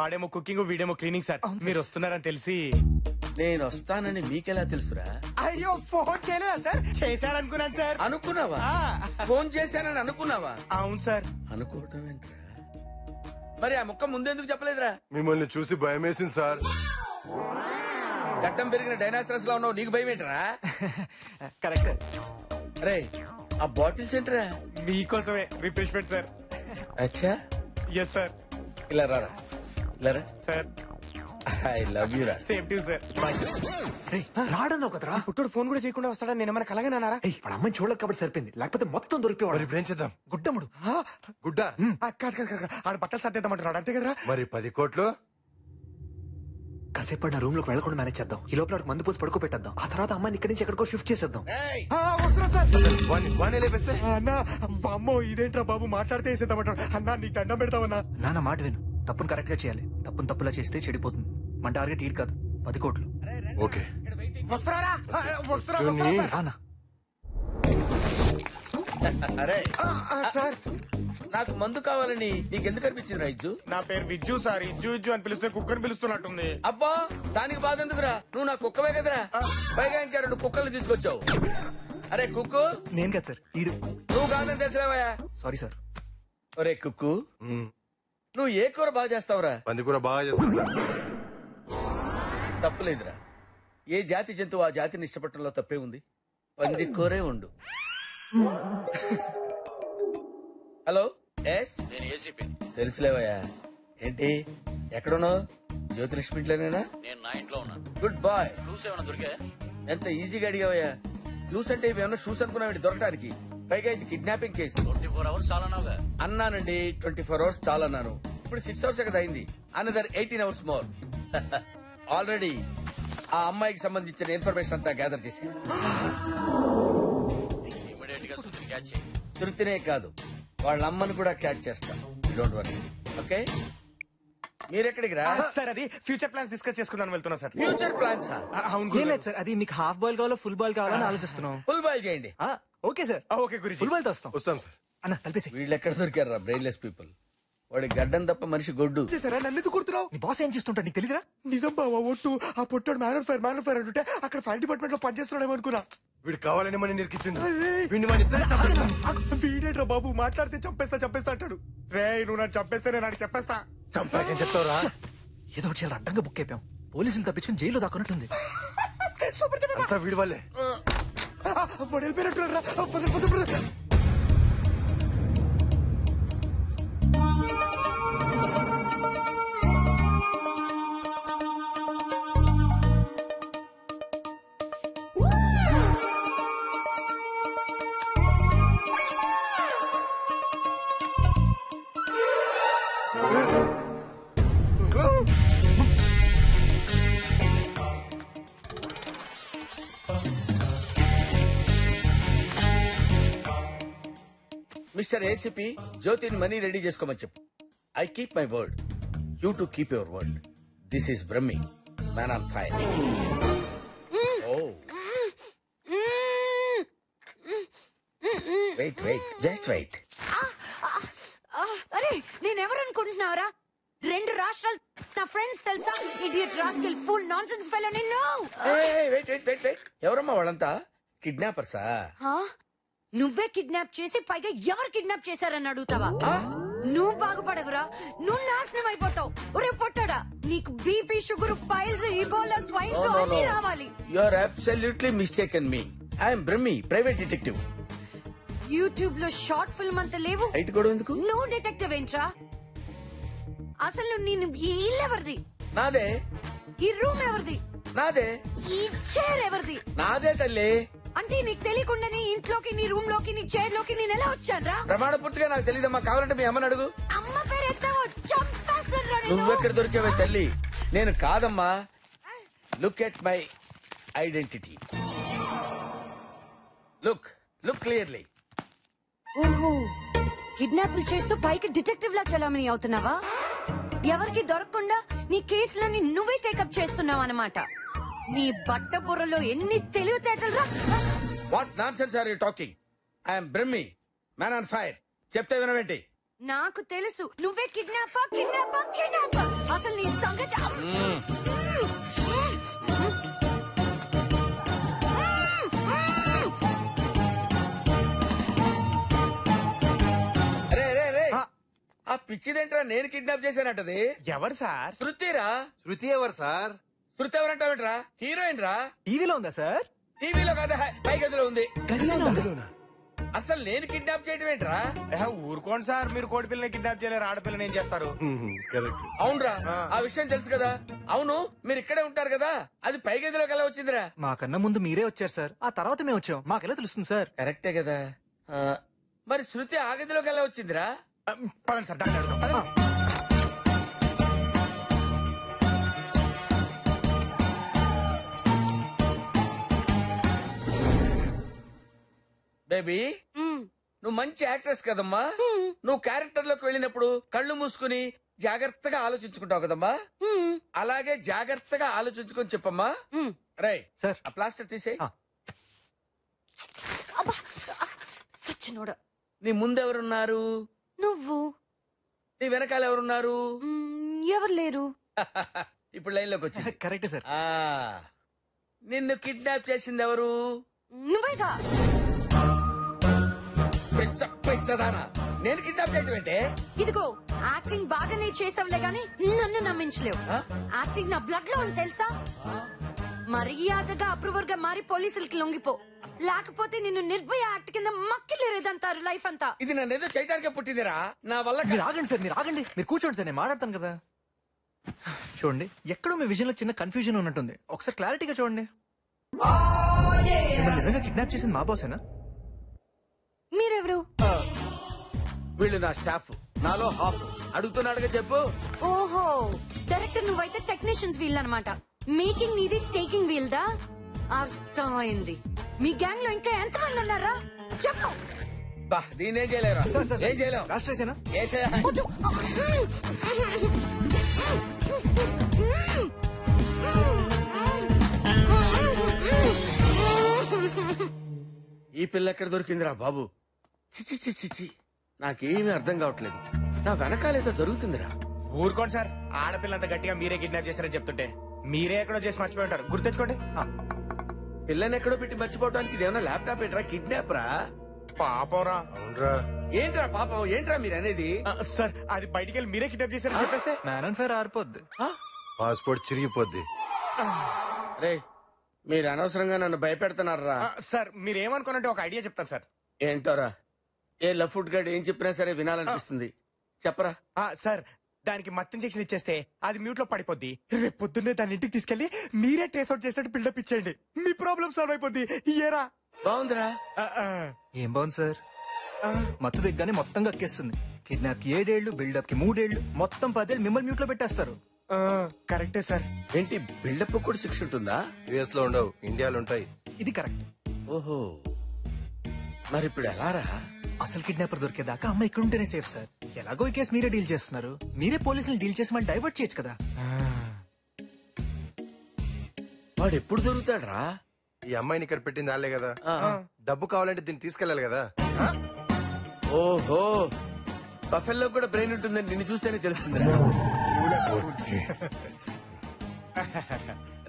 వాడేమో కుకింగ్ వీడేమో cleaning sir. మీరు వస్తున్నారని తెలిసి. నేను వస్తానని మీకెలా తెలుసురా? అయ్యో ఫోన్ చేయలేదా సార్? చేశారనుకున్నాను సార్. అనుకున్నావా? ఫోన్ చేశానని అనుకున్నావా? అవును సార్. అనుకోవటం ఏంట్రా? మరి ఆ ముక్క ముందెందుకు చెప్పలేదురా? మిమ్మల్ని చూసి భయం వేసింది సార్. గడ్డం పెరిగిన డైనాసరస్ లో ఉన్నావు, నీకు భయం ఏంట్రా? కరెక్ట్. అరే ఆ బాటిల్స్ ఏంట్రా? మీకోసమే రిఫ్రెష్మెంట్ సార్. అచ్చా ఎస్ సార్. ఇలా రారా, ఇలా రా సార్. ఐ లవ్ యూ రా. Safety sir. రాడన్నావు కదరా. పుట్టుడు ఫోన్ కూడా చేయకుండా వస్తాడని నేను ఏమైనా కలగనారా? వాళ్ళ అమ్మాయిని చూడలేక కాబట్టి సరిపోయింది, లేకపోతే మొత్తం దొరికిపోవాడు. మరి ఇప్పుడు ఏం చేద్దాం? గుడ్డముడు గుడ్డ కాదు కాదు కాదు, ఆడ బట్టలు సర్దేద్దామంటున్నాడు అంతే కదరా? మరి 10 కోట్లు కాసేపు నా రూమ్ లోకి వెళ్ళకుండా మేనేజ్ చేద్దాం. ఈ లోపల వాడికి మందు పోసి పడుకోబెట్టేద్దాం. ఆ తర్వాత అమ్మాయిని ఇక్కడి నుంచి ఎక్కడికో షిఫ్ట్ చేసేద్దాం. వస్తున్నా సార్. వాణ్ణి లేపేస్తే అన్నా అమ్మో ఇదేంట్రా బాబు మాట్లాడితే వేసేద్దామంటాడు. అన్నా నీకు దండం పెడతావన్నా. నాన్న మాట విను, తప్పును కరెక్ట్ గా చేయాలి. తప్పును తప్పులా చేస్తే చెడిపోతుంది. మన టార్గెట్ ఈడు కాదు, 10 కోట్లు. ఓకే వస్తున్నారా? రానా అరే సార్ నాకు మందు కావాలని నీకెందుకు అనిపించింది రైజు? నా పేరు విజ్జు సార్. ఇజ్జు ఇజ్జు అని పిలిస్తే కుక్కని పిలుస్తున్నట్టుంది. అబ్బా దానికి బాధ ఎందుకురా? నువ్వు నా కుక్కవే కదరా. పైగా ఇంకా 2 కుక్కలు తీసుకొచ్చావు. అరే కుక్కు. నేను కదా సార్, ఈడు. నువ్వు కాదని తెలిసిలేవయా? Sorry sir. ఒరే కుక్కు, నువ్వు ఏ కూర బాగా చేస్తావురా? పందికూర బాగా చేస్తాను సార్. తప్పులేదురా. ఏ జాతి జంతువు ఆ జాతిని ఇష్టపడటంలో తప్పే ఉంది. పంది కూరే ఉండు. హలో ఎస్, నేను ఏసీపీ. తెలుసులేవయ్యా. ఏంటి ఎక్కడున్నావు? జ్యోతిలక్ష్మి ఇంట్లోనేనా? నేను నా ఇంట్లో ఉన్నా. Good bye. క్లూస్ ఏమైనా దొరికా? ఎంత ఈజీగా అడిగావయ్యా. క్లూస్ అంటే ఇవేమన్నా షూస్ అనుకున్నావు దొరకడానికి? పైగా ఇది కిడ్నాపింగ్ కేసు. 24 hours చాలా నావుగా అన్నానండి. 24 hours చాలా అన్నాను. ఇప్పుడు 6 hours కదా అయింది. Another 18 hours more. ఆల్రెడీ ఆ అమ్మాయికి సంబంధించిన ఇన్ఫర్మేషన్ అంతా గ్యాదర్ చేసి ఇమీడియట్ గా శృతిని క్యాచ్ చేయి. శృతినే కాదు, వాళ్ళ అమ్మని కూడా క్యాచ్ చేస్తాం. Don't worry. ఓకే, మీరెక్కడికి రా? సార్ అది ఫ్యూచర్ ప్లాన్స్ డిస్కస్ చేసుకుందాం వెళ్తున్నా సార్. Future plans? అవును ఏం లేదు సార్, అది మీకు హాఫ్ బాల్ కావాలో ఫుల్ బాల్ కావాలని ఆలోచిస్తున్నాం. ఫుల్ బాయ్ చేయండి. Okay sir. ఓకే గురించి ఫుల్ బాల్ తో వస్తాం. వస్తాం సార్. అన్న తలపేసి. వీళ్ళు ఎక్కడ దొరికారా బ్రెయిన్లెస్ పీపుల్? వాడి గడ్డం తప్ప మనిషి గొడ్డు. సరే నన్ను ఎందుకు కుడుతున్నావు? నీ బాస్ ఏం చేస్తుంటాడు నీకు తెలియదురా? నిజం బావా ఒట్టు. ఆ పొట్టాడు మ్యాన్ ఫైర్ అంటుంటే అక్కడ ఫైర్ డిపార్ట్మెంట్ లో పనిచేస్తున్నాడేమో అనుకున్నా. వీడు కావాలని మనం నిరికించింది. వీడిని మన ఇద్దరే చంపేస్తాం. వీడేట్రా బాబు మాట్లాడితే చంపేస్తా అంటాడు. రే నువ్వు నన్ను చంపేస్తే నేను నాకు చెప్పేస్తా. చంపాకేం చెప్తావురా? ఏదో ఒకటి చాలా అడ్డంగా బుక్ అయిపోయాం. పోలీసులు తప్పించుకుని జైల్లో దాక్కున్నట్టుంది. అంతా వీడి వల్లే. వెళ్ళిపోయినట్టున్నారా? మిస్టర్ ఏసీపీ, జ్యోతిని మనీ రెడీ చేసుకోమని చెప్పు. I keep my word, you to keep your word. This is Brahmi, man on fire. Wait just wait. అరే నేనెవరు అనుకుంటున్నావురా? 2 రాష్ట్రాలు నా ఫ్రెండ్స్ తెలుసా? Idiot rascal full nonsense fellow నిన్ను. వెయిట్ ఎవరమ్మా వాళ్ళంతా? కిడ్నాపర్సా? నువ్వే కిడ్నాప్ చేసి పైగా ఎవరు కిడ్నాప్ చేశారని అడుగుతావా? నువ్వు బాగుపడవురా, నువ్వు నాశనం అయిపోతావు. ఒరే పొట్టడా, నీకు BP sugar piles Ebola swine flu అన్ని రావాలి. You are absolutely mistaken me. I'm Brahmi, private detective. YouTube లో షార్ట్ ఫిల్మ్ అంత లేవు. హైట్ కూడా ఎందుకు? నువ్వు డిటెక్టివ్ ఏంట్రా? అసలు నేను ఈ ఇల్లు ఎవరిది? నాదే. ఈ రూమ్ ఎవరిది? నాదే. ఈ చైర్ ఎవరిది? నాదే తల్లి. అంటే నీకు తెలియకుండానే ఇంట్లోకి, నీ రూమ్ లోకి, నీ చైర్ లోకి నేను ఎలా వచ్చానురా? ప్రమాణ పూర్తిగా నాకు తెలియదమ్మా. కావాలంటే మీ అమ్మని అడుగు. అమ్మ పేరు ఎత్తావో చంపేస్తానురా నిన్ను. నువ్వెక్కడ దొరికావే తల్లి? నేను కాదమ్మా. Look at my identity. Look clearly. ఓహో, కిడ్నాపులు చేస్తూ పైకి డిటెక్టివ్ లా చలామణి అవుతున్నావా? ఎవరికి దొరకకుండా నీ కేసులని నువ్వే టేకప్ చేస్తున్నావు అన్నమాట. నీ బట్ట బుర్రలో ఎన్ని తెలివితేటలురా! What nonsense are you talking? I'm Brahmi, man on fire. చెప్తే వినవేంటి? నాకు తెలుసు నువ్వే కిడ్నాపర్ కిడ్నాపర్ కిడ్నాపర్. అసలు నీ సంగతి రే రే రే ఆ పిచ్చిదేంట్రా నేను కిడ్నాప్ చేశానంటది. ఎవరు సార్? శృతిరా. శృతి ఎవరు సార్? శృతి ఎవరంటావేంట్రా? హీరోయిన్ రా. టీవీలో ఉందా సార్? టీవీలో కదా పై గదిలో ఉంది. గదిలోనా? అసలు నేను కిడ్నాప్ చేయటం ఏంట్రా? ఊరుకోండి సార్, మీరు కోడి పిల్లని కిడ్నాప్ చేయలేరు, ఆడపిల్లని ఏం చేస్తారు? కరెక్ట్. అవునరా, ఆ విషయం తెలుసు కదా. అవును, మీరు ఇక్కడే ఉంటారు కదా, అది పై గదిలోకి ఎలా వచ్చిందిరా? మాకన్నా ముందు మీరే వచ్చారు సార్, ఆ తర్వాత మేము వచ్చాం. మాకెలా తెలుస్తుంది సార్? కరెక్టే కదా. మరి శృతి ఆ గదిలోకి ఎలా వచ్చిందిరా? పదండి సార్, డాక్టర్ అడుగుదాం. పదండి. బేబీ, నువ్వు మంచి యాక్ట్రెస్ కదమ్మా. నువ్వు క్యారెక్టర్ లోకి వెళ్ళినప్పుడు కళ్ళు మూసుకుని జాగ్రత్తగా ఆలోచించుకుంటావు కదమ్మా. అలాగే జాగ్రత్తగా ఆలోచించుకొని చెప్పమ్మా. రై సార్. ఆ ప్లాస్టర్ తీసేయ్. సచ్చినోడా. నీ ముందెవరున్నారు? నువ్వు. నీ వెనకాల ఎవరున్నారు? ఎవరు లేరు. ఇప్పుడు లైన్ లోకి వచ్చింది. కరెక్టే సార్. నిన్ను కిడ్నాప్ చేసింది ఎవరు? నువ్వేగా. పిచ్చదానా, నేను కిడ్నాప్ చేయటం ఏంటే? ఇదిగో యాక్టింగ్ బాగానే చేసావులే గాని నన్ను నమ్మించలేవు. యాక్టింగ్ నా బ్లడ్ లో ఉంది తెలుసా. మర్యాదగా అప్రూవర్ గా మారి పోలీసులకి లొంగిపో, లేకపోతే నిన్ను నిర్భయ యాక్ట్ కింద మక్కిలేదంటారు లైఫ్ అంతా. ఇది నన్ను ఏదో చేయడానికే పుట్టిందిరా, నా వల్ల మీరు ఆగండి సార్, మీరు ఆగండి. మీరు కూర్చోండి సార్, నేను మాట్లాడతాను కదా. చూడండి, ఎక్కడో మీ విజన్ లో చిన్న కన్ఫ్యూజన్ ఉన్నట్టుంది. ఒకసారి క్లారిటీగా చూడండి. మిమ్మల్ని నిజంగా కిడ్నాప్ చేసింది మా బాసేనా? మీరెవరు? వీళ్ళు నా స్టాఫ్, నాలో హాఫ్. అడుగుతున్నాడుగా చెప్పు. ఓహో, డైరెక్టర్ నువ్వైతే టెక్నీషియన్స్ వీల్ అన్నమాట. మేకింగ్ నీది, టేకింగ్ వీల్ దా. అర్థమైంది. మీ గ్యాంగ్ లో ఇంకా ఎంతమంది ఉన్నారా చెప్పు. బా, దీన్నేం చేయలేరా? సార్ సార్, ఏం చేయలేం. రాష్ట్రేసేనా? వద్దు. ఈ పిల్ల ఎక్కడ దొరికిందిరా బాబు? చిచి చిచి చి, నాకేమీ అర్థం కావట్లేదు. నా వెనకాలేదో జరుగుతుందిరా. ఊరుకోండి సార్, ఆడపిల్లంత గట్టిగా మీరే కిడ్నాప్ చేశారని చెప్తుంటే మీరే ఎక్కడో చేసి మర్చిపోయి ఉంటారు. గుర్తెచ్చుకోండి. పిల్లని ఎక్కడో పెట్టి మర్చిపోవడానికి ఇదేమన్నా ల్యాప్టాప్ ఏంట్రా? కిడ్నాప్ రా. పాపరా. అవునరా. ఏంట్రా పాపం, ఏంట్రా మీరు అనేది? సార్, అది బయటికి వెళ్ళి మీరే కిడ్నాప్ చేశారని చెప్పేస్తే మ్యాన్ అండ్ ఫైర్ ఆరిపోద్ది. పాస్పోర్ట్ చిరిగిపోద్ది. రే, మీరు అనవసరంగా నన్ను భయపెడుతున్నారా? సార్, మీరేమనుకోనంటే ఒక ఐడియా చెప్తాను సార్. ఏంటోరా? ఏ లఫ్ట్ గడ్ ఏం చెప్పినా సరే వినాలనిపిస్తుంది. చెప్పరా. సార్, దానికి మత్తు ఇంజెక్షన్ ఇచ్చేస్తే అది మ్యూట్ లో పడిపోద్ది. రేపు పొద్దున్నే దాని ఇంటికి తీసుకెళ్లి మీరే ట్రేస్ అవుట్ చేసినట్టు బిల్డప్ ఇచ్చేయండి. మీ ప్రాబ్లం సాల్వ్ అయిపోద్ది. ఏరా? బాగుందిరా. ఏం బాగుంది సార్? మత్తు దిగ్గానే మొత్తం కక్కేస్తుంది. కిడ్నాప్ కి 7 ఏళ్లు, బిల్డప్ కి 3 ఏళ్లు, మొత్తం 10 ఏళ్ళు మిమ్మల్ని మ్యూట్ లో పెట్టేస్తారు. కరెక్టే సార్. ఏంటి, బిల్డప్ కూడా శిక్ష ఉంటుందా? యుఎస్ లో ఉండవు, ఇండియాలో ఉంటాయి. ఇది కరెక్ట్. ఓహో, మరి ఇప్పుడు ఎలా రా? అసలు కిడ్నాపర్ దొరికేదాకా అమ్మ ఇక్కడ ఉంటేనే సేఫ్ సార్. ఎలాగో ఈ కేసు మీరే డీల్ చేస్తున్నారు, మీరే పోలీసులు డీల్ చేసి మళ్ళీ డైవర్ట్ చేయొచ్చు కదా. వాడు ఎప్పుడు దొరుకుతాడు రా? ఈ అమ్మాయిని ఇక్కడ పెట్టింది వాళ్ళే కదా. డబ్బు కావాలంటే దీన్ని తీసుకెళ్లాలి కదా. ఓహో, బఫెల్లో కూడా బ్రెయిన్ ఉంటుందని నిన్ను చూస్తేనే తెలుస్తుంది.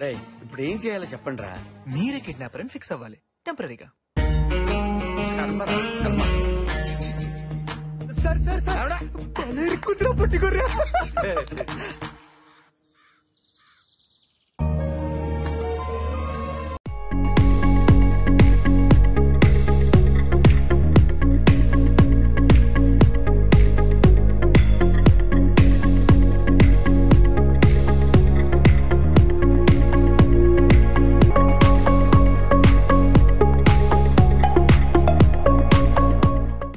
రే, ఇప్పుడు ఏం చేయాలో చెప్పండి రా. మీరే కిడ్నాపర్ అని ఫిక్స్ అవ్వాలి టెంపరీగా. కర్మరా, కర్మ. సార్ సార్ సార్, కుదిరా పట్టుకోర్రా.